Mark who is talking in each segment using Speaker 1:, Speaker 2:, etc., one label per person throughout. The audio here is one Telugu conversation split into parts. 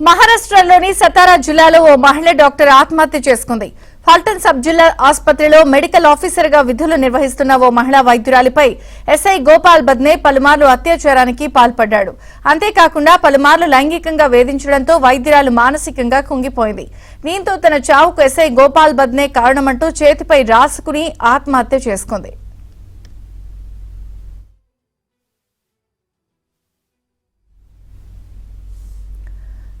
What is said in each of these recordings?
Speaker 1: మహారాష్ట్రలోని సతారా జిల్లాలో ఓ మహిళ డాక్టర్ ఆత్మహత్య చేసుకుంది. ఫాల్టన్ సబ్ జిల్లా ఆసుపత్రిలో మెడికల్ ఆఫీసర్ గా విధులు నిర్వహిస్తున్న ఓ మహిళా వైద్యురాలిపై ఎస్ఐ గోపాల్ బద్నే పలుమార్లు అత్యాచారానికి పాల్పడ్డాడు. అంతేకాకుండా పలుమార్లు లైంగికంగా వేధించడంతో వైద్యురాలు మానసికంగా కుంగిపోయింది. దీంతో తన చావుకు ఎస్ఐ గోపాల్ బద్నే కారణమంటూ చేతిపై రాసుకుని ఆత్మహత్య చేసుకుంది.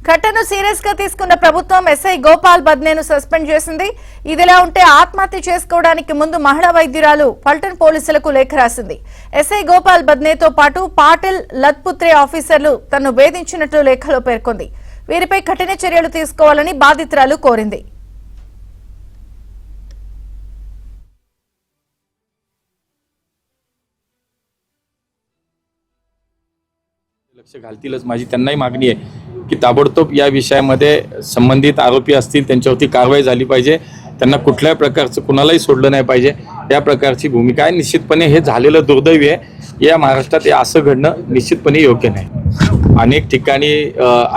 Speaker 1: ఘటనను సీరియస్ గా తీసుకున్న ప్రభుత్వం ఎస్ఐ గోపాల్ బద్నేను సస్పెండ్ చేసింది. ఇదిలా ఉంటే ఆత్మహత్య చేసుకోవడానికి ముందు మహిళా వైద్యురాలు పల్టన్ పోలీసులకు లేఖ రాసింది. ఎస్ఐ గోపాల్ బద్నేతో పాటు పాటిల్ లత్పుత్రే ఆఫీసర్లు తనను వేధించినట్లు లేఖలో పేర్కొంది. వీరిపై కఠిన చర్యలు తీసుకోవాలని బాధితురాలు కోరింది.
Speaker 2: लक्ष घालतीलच माझी त्यांनाही मागणी आहे की ताबडतोब या विषयामध्ये संबंधित आरोपी असतील त्यांच्यावरती कारवाई झाली पाहिजे. त्यांना कुठल्याही प्रकारचं कुणालाही सोडलं नाही पाहिजे या प्रकारची भूमिका आहे. निश्चितपणे हे झालेलं दुर्दैवी आहे. या महाराष्ट्रात हे असं घडणं निश्चितपणे योग्य नाही. अनेक ठिकाणी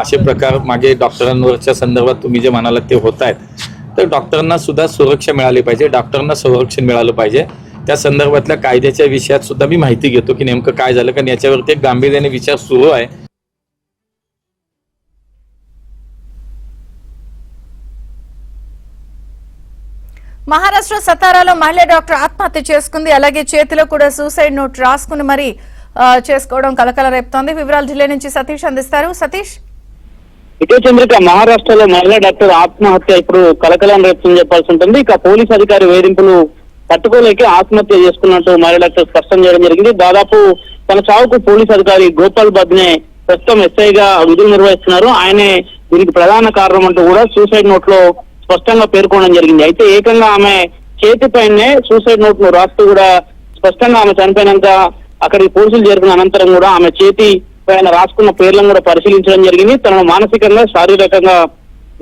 Speaker 2: असे प्रकार मागे डॉक्टरांवरच्या संदर्भात तुम्ही जे म्हणालात ते होत आहेत. तर डॉक्टरांना सुद्धा सुरक्षा मिळाली पाहिजे, डॉक्टरांना संरक्षण मिळालं पाहिजे. त्या संदर्भातल्या कायद्याच्या विषयात सुद्धा मी माहिती घेतो की नेमकं काय झालं, कारण याच्यावरती एक गांभीर्याने विचार सुरू आहे.
Speaker 1: మహారాష్ట్ర సతారాలో మహిళా డాక్టర్ ఆత్మహత్య చేసుకుంది. అలాగే చేతిలో కూడా సూసైడ్ నోట్ రాసుకుని మరి చేసుకోవడం కలకల రేపుతోంది. వివరాలు ఢిల్లీ నుంచి సతీష్ అందిస్తారు. సతీష్,
Speaker 3: ఇదే చంద్రిక, మహారాష్ట్రలో మహిళా డాక్టర్ ఆత్మహత్య ఇప్పుడు కలకలం రేపుతుందని చెప్పాల్సి ఉంటుంది. ఇక పోలీస్ అధికారి వేధింపులు తట్టుకోలేక ఆత్మహత్య చేసుకున్నట్టు మహిళా డాక్టర్ స్పష్టం చేయడం జరిగింది. దాదాపు తన చావుకు పోలీస్ అధికారి గోపాల్ బద్నే ప్రస్తుతం ఎస్ఐగా విధులు నిర్వహిస్తున్నారు. ఆయనే దీనికి ప్రధాన కారణం అంటూ కూడా సూసైడ్ నోట్ లో స్పష్టంగా పేర్కొనడం జరిగింది. అయితే ఏకంగా ఆమె చేతిపైనే సూసైడ్ నోట్ ను రాస్తూ కూడా స్పష్టంగా ఆమె చనిపోయినాక అక్కడికి పోలీసులు చేరుకున్న అనంతరం కూడా ఆమె చేతి పైన రాసుకున్న పేర్లను కూడా పరిశీలించడం జరిగింది. తనను మానసికంగా శారీరకంగా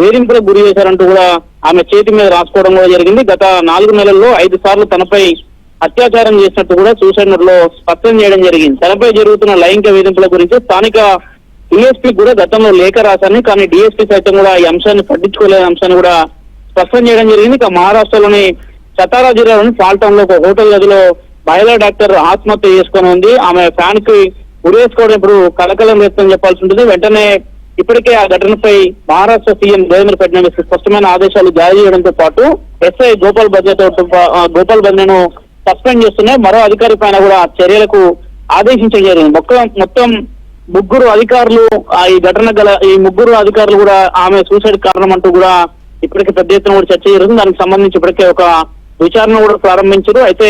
Speaker 3: వేధింపులకు గురి చేశారంటూ కూడా ఆమె చేతి మీద రాసుకోవడం కూడా జరిగింది. గత 4 నెలల్లో 5 సార్లు తనపై అత్యాచారం చేసినట్టు కూడా సూసైడ్ నోట్ లో స్పష్టం చేయడం జరిగింది. తనపై జరుగుతున్న లైంగిక వేధింపుల గురించి స్థానిక డిఎస్పీ కూడా గతంలో లేఖ రాశాను, కానీ డిఎస్పీ సైతం కూడా ఈ అంశాన్ని పట్టించుకోలేని అంశాన్ని కూడా స్పష్టం చేయడం జరిగింది. ఇక మహారాష్ట్రలోని సతారా జిల్లాలోని ఫాల్టన్ లో ఒక హోటల్ గదిలో మహిళా డాక్టర్ ఆత్మహత్య చేసుకుని ఉంది. ఆమె ఫ్యాన్ కి ఉరేసుకోవడం ఇప్పుడు కలకలం రేస్తుందని చెప్పాల్సి ఉంటుంది. వెంటనే ఇప్పటికే ఆ ఘటనపై మహారాష్ట్ర సీఎం దేవేంద్ర ఫడ్నవీస్ స్పష్టమైన ఆదేశాలు జారీ చేయడంతో పాటు ఎస్ఐ గోపాల్ బద్నేను సస్పెండ్ చేస్తున్నాయి. మరో అధికారి పైన కూడా చర్యలకు ఆదేశించడం జరిగింది. మొత్తం ముగ్గురు అధికారులు ఈ ఘటన గల ఈ ముగ్గురు అధికారులు కూడా ఆమె సూసైడ్ కారణం అంటూ కూడా ఇప్పటికే పెద్ద ఎత్తున కూడా చర్చ జరుగుతుంది. దానికి సంబంధించి ఇప్పటికే ఒక విచారణ కూడా ప్రారంభించారు. అయితే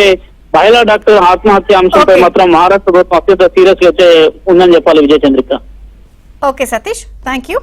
Speaker 3: మహిళా డాక్టర్ ఆత్మహత్య అంశంపై మాత్రం మహారాష్ట్ర ప్రభుత్వం అత్యంత సీరియస్ గా అయితే ఉందని చెప్పాలి. Vijaya Chandrika.
Speaker 1: Okay Satish, thank you.